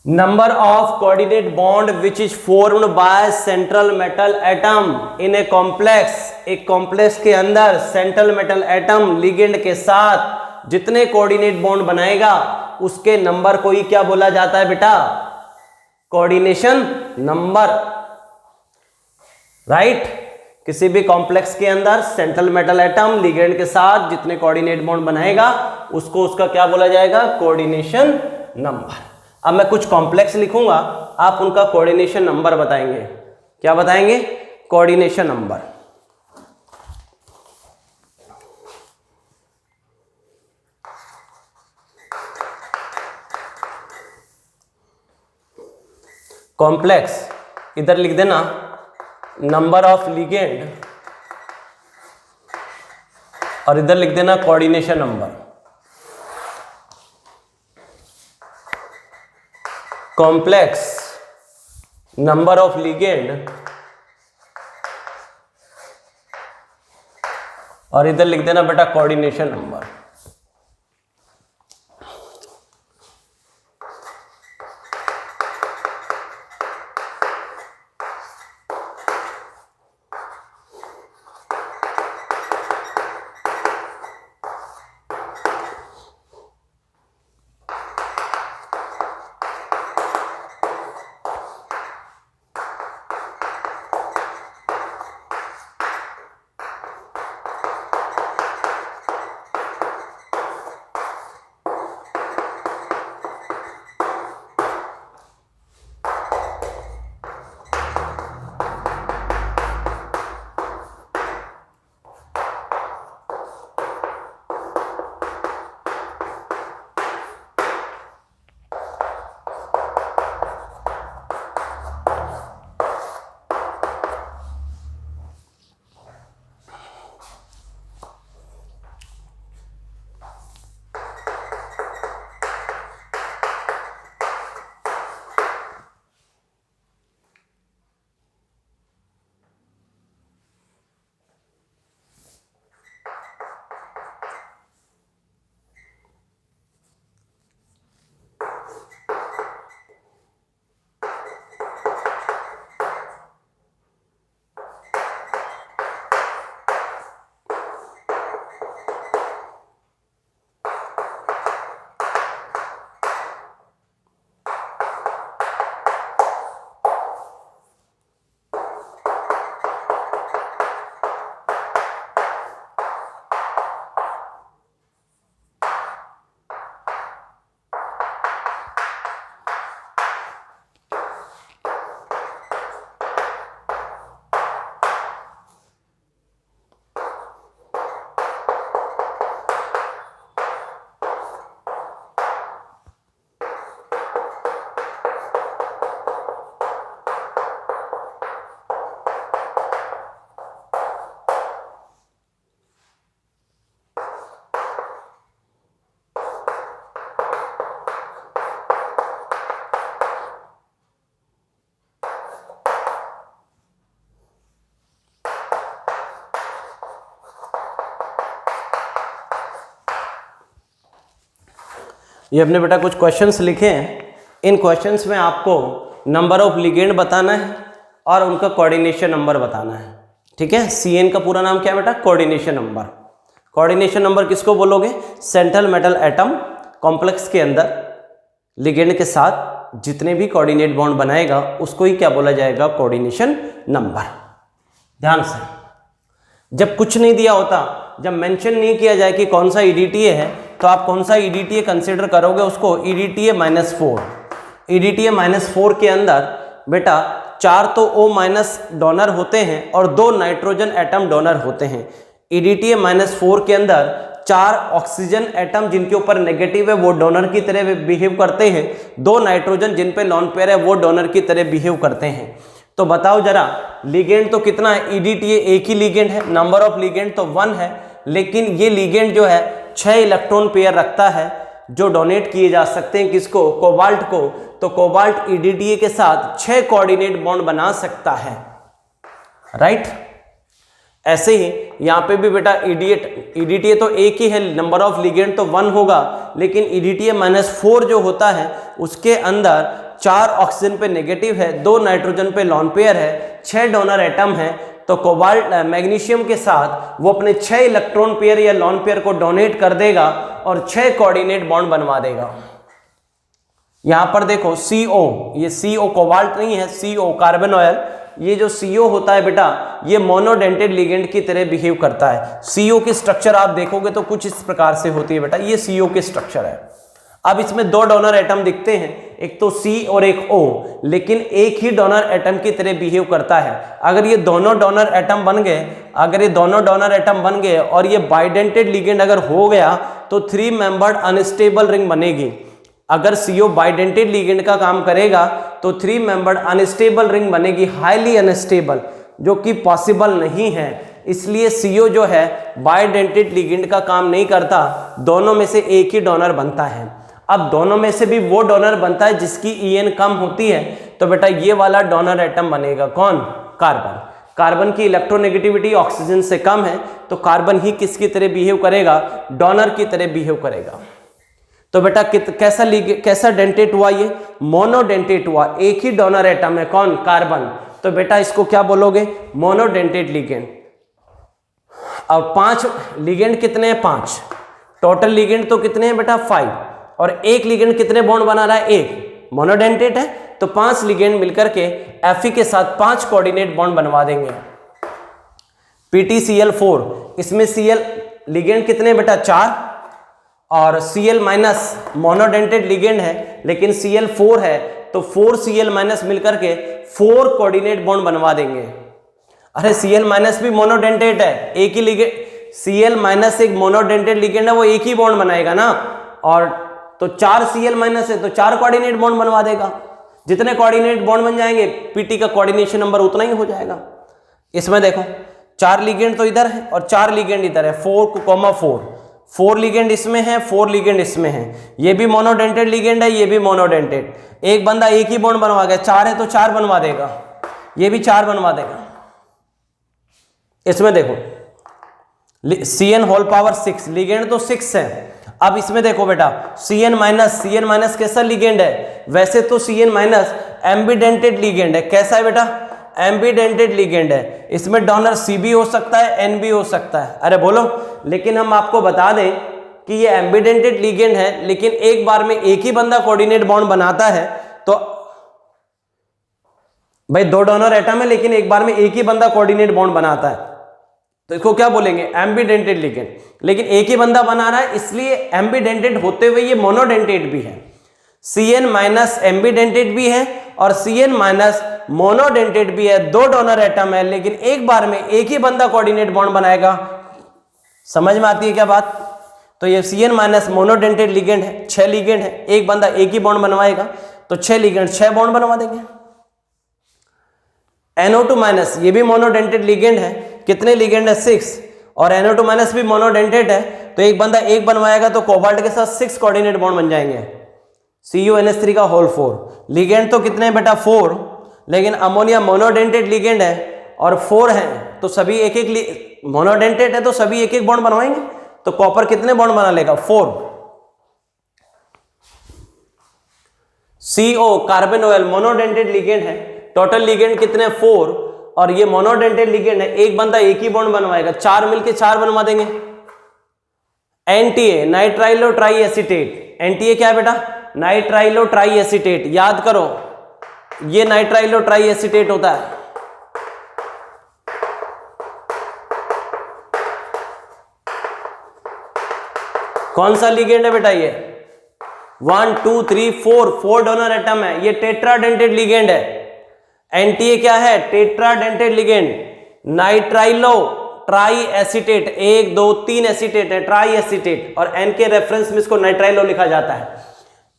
number of coordinate bond which is formed by central metal atom in a complex. एक कॉम्प्लेक्स के अंदर सेंट्रल मेटल एटम लिगेंड के साथ जितने कोऑर्डिनेट बॉन्ड बनाएगा उसके नंबर को ही क्या बोला जाता है बेटा? Coordination number. राइट? किसी भी कॉम्प्लेक्स के अंदर सेंट्रल मेटल एटम लिगेंड के साथ जितने कोऑर्डिनेट बॉन्ड बनाएगा उसको उसका क्या बोला जाएगा? Coordination number. अब मैं कुछ कॉम्प्लेक्स लिखूंगा, आप उनका कोऑर्डिनेशन नंबर बताएंगे। क्या बताएंगे? Coordination number. कॉम्प्लेक्स इधर लिख देना नंबर ऑफ लिगेंड और इधर लिख देना coordination number. Complex number of ligand और इधर लिख देना बेटा कोऑर्डिनेशन नंबर। ये अपने बेटा कुछ क्वेश्चंस लिखे हैं, इन क्वेश्चंस में आपको नंबर ऑफ लिगेंड बताना है और उनका कोऑर्डिनेशन नंबर बताना है। ठीक है, CN का पूरा नाम क्या है बेटा? Coordination number. कोऑर्डिनेशन नंबर किसको बोलोगे? सेंट्रल मेटल एटम कॉम्प्लेक्स के अंदर लिगेंड के साथ जितने भी कोऑर्डिनेट बॉन्ड बनाएगा उसको ही क्या बोला जाएगा? Coordination number. ध्यान से, जब कुछ नहीं दिया होता, जब मेंशन नहीं किया जाए कि कौन सा EDTA है, तो आप कौन सा EDTA कंसीडर करोगे? उसको EDTA -4। EDTA -4 के अंदर बेटा 4 तो O- डोनर होते हैं और 2 नाइट्रोजन एटम डोनर होते हैं। EDTA -4 के अंदर 4 ऑक्सीजन एटम जिनके ऊपर नेगेटिव है वो डोनर की तरह बिहेव करते हैं, 2 नाइट्रोजन जिन पे लॉन पेयर है वो डोनर की तरह बिहेव करते हैं। तो बताओ जरा, लिगेंड तो कितना है? EDTA एक ही लिगेंड है, नंबर ऑफ लिगेंड तो 1 है, लेकिन ये लिगेंड जो है 6 इलेक्ट्रॉन पेयर रखता है जो डोनेट किए जा सकते हैं किसको? कोबाल्ट को। तो कोबाल्ट EDTA के साथ 6 कोऑर्डिनेट बॉन्ड बना सकता है, राइट। ऐसे ही यहाँ पे भी बेटा EDTA तो एक ही है, नंबर ऑफ लिगेंड तो 1 होगा, लेकिन EDTA -4 जो होता है उसके अंदर 4 ऑक्सीजन पे नेगेटिव है, 2 नाइट्रोजन पे लॉन पेयर है, 6 डोनर एटम है। तो कोबाल्ट मैग्नीशियम के साथ वो अपने 6 इलेक्ट्रॉन पेयर या लॉन पेयर को डोनेट कर देगा और 6 कोऑर्डिनेट बॉन्ड बनवा देगा। यहां पर देखो CO, ये CO कोबाल्ट नहीं है, CO कार्बन ऑयल। ये जो CO होता है बेटा, ये मोनोडेंटेड लिगेंड की तरह बिहेव करता है। CO की स्ट्रक्चर आप देखोगे तो कुछ इस प्रकार से होती है बेटा, ये CO की स्ट्रक्चर है। अब इसमें 2 डोनर एटम दिखते हैं, एक तो C और एक O, लेकिन एक ही डोनर एटम की तरह बिहेव करता है। अगर ये दोनों डोनर एटम बन गए और ये बाइडेंटेड लिगेंड अगर हो गया तो 3 मेंबर्ड अनस्टेबल रिंग बनेगी। अगर CO बाइडेंटेड लिगेंड का काम करेगा तो 3 मेंबर्ड अनस्टेबल रिंग बनेगी, हाईली अनस्टेबल, जो कि पॉसिबल नहीं है। इसलिए CO जो है बाइडेंटेड लिगेंड का काम नहीं करता, दोनों में से एक ही डोनर बनता है। अब दोनों में से भी वो डोनर बनता है जिसकी EN कम होती है, तो बेटा ये वाला डोनर एटम बनेगा कौन? कार्बन। कार्बन की इलेक्ट्रोनेगेटिविटी ऑक्सीजन से कम है, तो कार्बन ही किसकी तरह बिहेव करेगा? डोनर की तरह बिहेव करेगा। तो बेटा कैसा डेंटेट हुआ? ये मोनोडेंटेट हुआ, एक ही डोनर एटम है, कौन? कार्बन। तो बेटा इसको क्या बोलोगे? Monodentate ligand. अब 5 लिगेंड कितने हैं? 5 टोटल लिगेंड तो कितने हैं बेटा? 5। और एक लिगेंड कितने बॉन्ड बना रहा है? 1। मोनोडेंटेट है तो 5 लिगेंड मिलकर के Fe के साथ 5 कोऑर्डिनेट बॉन्ड बनवा देंगे। PtCl4, इसमें Cl लिगेंड कितने बेटा? 4, और Cl- मोनोडेंटेड लिगेंड है लेकिन Cl4 है, तो 4Cl- मिलकर के 4 कोऑर्डिनेट बॉन्ड बनवा देंगे। अरे Cl- भी मोनोडेंटेट है, एक ही लिगेंड, Cl- एक मोनोडेंटेड लिगेंड है, वो एक ही बॉन्ड बनाएगा ना। और तो 4 Cl- है तो 4 कोऑर्डिनेट बॉन्ड बनवा देगा। जितने कोऑर्डिनेट बॉन्ड बन जाएंगे Pt का कोऑर्डिनेशन नंबर उतना ही हो जाएगा। इसमें देखो 4 लिगेंड तो इधर है और 4 लिगेंड इधर है, 4 लिगेंड इसमें है, 4 लिगेंड इसमें है। ये भी मोनोडेंटेड लिगेंड है, ये भी मोनोडेंटेड। एक बंदा एक ही बॉन्ड बनवा गया, 4 है तो 4 बनवा देगा, ये भी 4 बनवा देगा। इसमें देखो Cn6 लिगेंड तो 6 है। अब इसमें देखो बेटा Cn- कैसा लिगेंड है? वैसे तो Cn- एम्बिडेंटेड लिगेंड है। कैसा है बेटा? एम्बिडेंटेड लिगेंड है। इसमें डोनर C भी हो सकता है, N भी हो सकता है। अरे बोलो, लेकिन हम आपको बता दें कि ये एम्बिडेंटेड लिगेंड है, लेकिन एक बार में एक ही बंदा कोऑर्डिनेट बॉन्ड बनाता है। तो भाई 2 डोनर एटम है लेकिन एक बार में एक ही बंदा कोऑर्डिनेट बॉन्ड बनाता है, तो इसको क्या बोलेंगे? Ambidentate ligand. लेकिन एक ही बंदा बना रहा है इसलिए एम्बिडेंटेड होते हुए ये मोनोडेंटेड भी है। Cn- एम्बिडेंटेड भी है और Cn- मोनोडेंटेड भी है। 2 डोनर एटम है लेकिन एक बार में एक ही बंदा कोऑर्डिनेट बॉन्ड बनाएगा। समझ में आती है क्या बात? तो ये Cn- मोनोडेंटेड लिगेंड है, 6 लिगेंड है, एक बंदा एक ही बॉन्ड बनवाएगा, तो 6 लिगेंड 6 बॉन्ड बनवा देंगे। NO2- ये भी मोनोडेंटेड लिगेंड है, कितने लिगेंड है? 6, और NO2- भी मोनोडेंटेड है, तो एक बंदा एक बनवाएगा तो कोबाल्ट के साथ 6 कोऑर्डिनेट बॉन्ड बन जाएंगे। CuNH3 का होल 4 लिगेंड तो कितने बेटा? 4, लेकिन अमोनिया मोनोडेंटेड लिगेंड है और 4 है, तो सभी एक एक मोनोडेंटेड है तो सभी एक एक बॉन्ड बनवाएंगे, तो कॉपर कितने बॉन्ड बना लेगा? 4। CO carbon oil monodentate ligand है, टोटल लिगेंड कितने 4, और ये मोनोडेंटेड लिगेंड है, एक बंदा एक ही बॉन्ड बनवाएगा, 4 मिलके 4 बनवा देंगे। NTA nitrilo try acetate, NTA क्या है बेटा, नाइट्राइलो ट्राई एसीटेट, याद करो ये नाइट्राइलो ट्राई एसीटेट होता है। कौन सा लिगेंड है बेटा, ये 1 2 3 4 डोनर एटम है, ये टेट्राडेंटेड लिगेंड है। NTA क्या है, tetradentate ligand, nitrilo try acetate, 1 2 3 acetate है, ट्राई एसीटेट, और N के रेफरेंस में इसको नाइट्राइलो लिखा जाता है।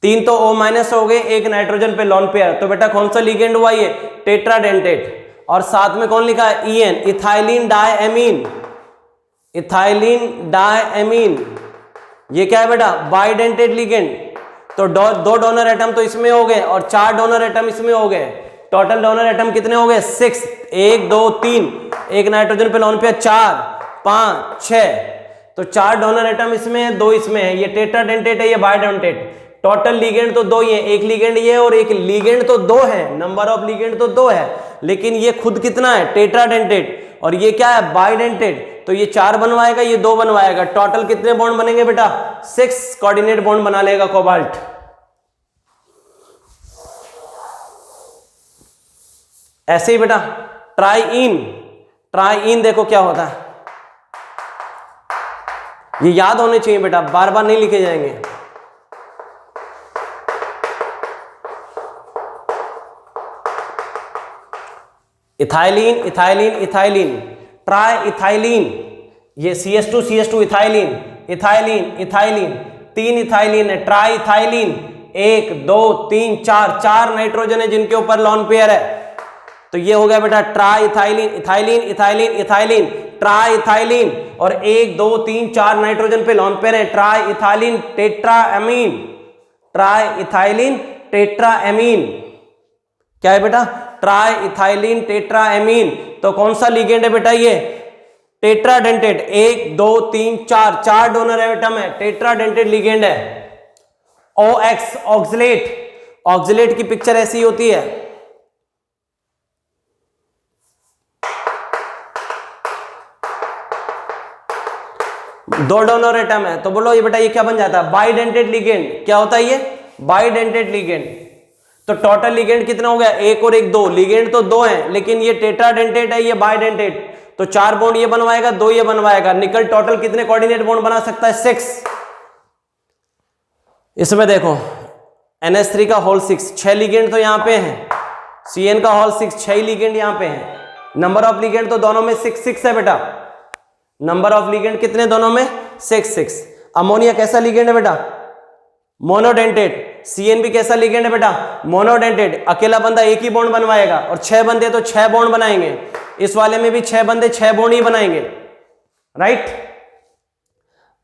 3 तो O माइनस हो गए, एक नाइट्रोजन पे लॉन पेयर, तो बेटा कौन सा लिगेंड हुआ ये, टेट्राडेंटेड, और साथ में कौन लिखा है, EN, इथाइलिन डायएमीन, इथाइलिन डायएमीन, ये क्या है बेटा, बाइडेंटेड लिगेंड। तो दो डोनर एटम तो इसमें हो गए और 4 डोनर एटम इसमें हो गए, टोटल डोनर एटम कितने हो गए 6, 1 2 3, एक नाइट्रोजन पे लॉन पेयर 4 5 6, तो 4 डोनर एटम इसमें है, 2 इसमें है, ये टेट्राडेंटेट है, ये बाइडेंटेट। टोटल लिगेंड तो 2 ही है, एक लिगेंड ये और एक लिगेंड तो 2 है, नंबर ऑफ लिगेंड तो 2 है, लेकिन ये खुद कितना है, टेट्राडेंटेट, और ये क्या है, बाइडेंटेट, तो ये 4 बनवाएगा, ये 2 बनवाएगा, टोटल कितने बॉन्ड बनेंगे बेटा, 6 कोऑर्डिनेट बॉन्ड बना लेगा कोबाल्ट। ऐसे ही बेटा ट्राईइन, ट्राईइन देखो क्या होता है, ये याद होने चाहिए बेटा, बार बार नहीं लिखे जाएंगे। Ethylene ethylene ethylene, try ethylene, ये CH2 ethylene, ethylene ethylene, 3 ethylene है, ट्राई इथाइलिन, 1 2 3 4 नाइट्रोजन है जिनके ऊपर लॉन पेयर है, तो ये हो गया बेटा try ethylene, ethylene ethylene ethylene, try ethylene, और 1 2 3 4 नाइट्रोजन पे लॉन पेयर है, try ethylene tetraammine, try ethylene tetraammine, क्या है बेटा, ट्राई इथाइलिन टेट्राएमीन। तो कौन सा लिगेंड है बेटा, ये टेट्राडेंटेड, 1 2 3 4 डोनर एटम है, टेट्राडेंटेड लिगेंड है। OX ऑक्सलेट, ऑक्सलेट की पिक्चर ऐसी होती है, दो डोनर एटम है, तो बोलो ये बेटा ये क्या बन जाता है, बाइडेंटेड लिगेंड, क्या होता है ये, बाइडेंटेड लिगेंड। तो टोटल लिगेंड कितना हो गया, 1 और 1 2, लिगेंड तो 2 हैं, लेकिन ये टेट्राडेंटेड है, ये बाइडेंटेड, तो 4 बॉन्ड ये बनवाएगा, 2 ये बनवाएगा, निकल टोटल कितने कोऑर्डिनेट बॉन्ड बना सकता है, 6। इसमें देखो NH3 का होल 6, 6 लिगेंड तो यहां पे है, CN का होल 6, 6 लिगेंड यहां पे है, नंबर ऑफ लिगेंड तो दोनों में 6 6 है बेटा, नंबर ऑफ लिगेंड कितने दोनों में 6 6। अमोनिया कैसा लिगेंड है बेटा, मोनोडेंटेड, CN भी कैसा लिगेंड है बेटा, मोनोडेंटेड, अकेला बंदा एक ही बॉन्ड बनवाएगा, और 6 बंदे तो 6 बॉन्ड बनाएंगे, इस वाले में भी 6 बंदे 6 बॉन्ड ही बनाएंगे, राइट।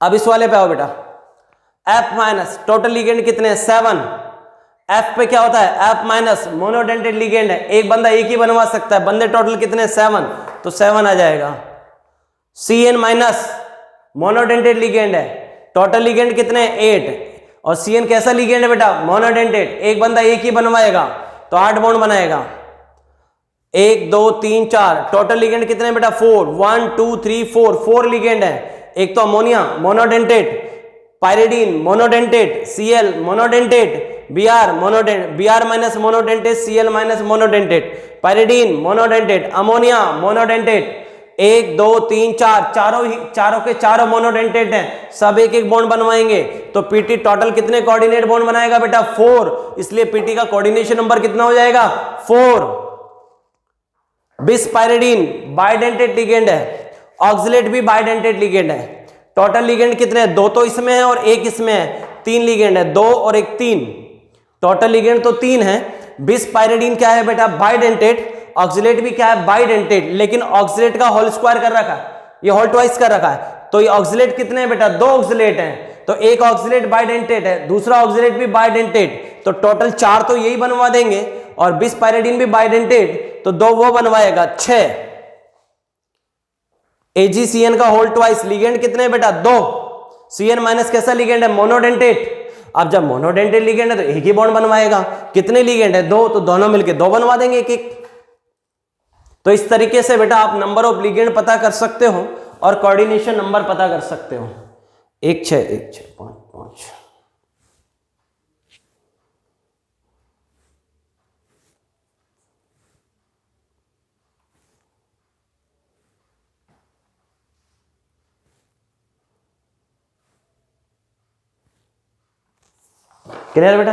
अब इस वाले पे आओ बेटा, F माइनस, टोटल लिगेंड कितने 7, F पे क्या होता है, F माइनस मोनोडेंटेड लिगेंड है, एक बंदा एक ही बनवा सकता है, बंदे टोटल कितने 7, तो 7 आ जाएगा। CN माइनस मोनोडेंटेड लिगेंड है, टोटल लिगेंड कितने 8, और CN कैसा लिगेंड है बेटा, मोनोडेंटेड, एक बंदा एक ही बनवाएगा, तो 8 बॉन्ड बनाएगा, 1 2 3 4, टोटल लिगेंड कितने बेटा 4, 1 2 3 4 लिगेंड है, एक तो ammonia monodentate, pyridine monodentate, Cl monodentate, Br monodentate, Br minus monodentate, Cl minus monodentate, pyridine monodentate, ammonia monodentate, 1 2 3 4, चारों के चारों मोनोडेंटेड हैं, सब एक एक बॉन्ड बनवाएंगे, तो पीटी टोटल कितने कोऑर्डिनेट बॉन्ड बनाएगा बेटा 4, इसलिए पीटी का कोऑर्डिनेशन नंबर कितना हो जाएगा 4। बिस्पाइरिडीन बाइडेंटेड लिगेंड है, ऑक्सलेट भी बाइडेंटेड लिगेंड है, टोटल लिगेंड कितने हैं, 2 तो इसमें है और 1 इसमें है, 3 लिगेंड है, 2 और 1 3, टोटल लिगेंड तो 3 है। बिस्पाइरिडीन क्या है बेटा बाइडेंटेड, ऑक्सलेट भी क्या है बाइडेंटेड, लेकिन ऑक्सलेट का होल स्क्वायर कर रखा है, ये होल ट्वाइस कर रखा है, तो ये ऑक्सलेट कितने हैं बेटा 2 ऑक्सलेट हैं, तो एक ऑक्सलेट बाइडेंटेड है, दूसरा ऑक्सलेट भी बाइडेंटेड, तो टोटल 4 तो यही बनवा देंगे, और बिस्पाइरिडीन भी बाइडेंटेड, तो 2 वो बनवाएगा 6। AgCN का होल ट्वाइस, लिगेंड कितने हैं बेटा 2, CN माइनस कैसा लिगेंड है मोनोडेंटेड, अब जब मोनोडेंटेट लिगेंड है तो एक ही बॉन्ड बनवाएगा, कितने लिगेंड है 2, तो दोनों मिलके 2 बनवा देंगे एक एक। तो इस तरीके से बेटा आप नंबर ऑफ लिगेंड पता कर सकते हो और कोऑर्डिनेशन नंबर पता कर सकते हो। 1 6 1 6 5 5। क्लियर बेटा?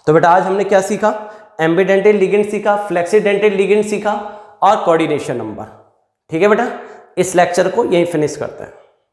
तो बेटा आज हमने क्या सीखा, एम्बीडेंटेड लिगेंड सीखा, फ्लेक्सीडेंटेड लिगेंड सीखा और कोऑर्डिनेशन नंबर। ठीक है बेटा, इस लेक्चर को यहीं फिनिश करते हैं।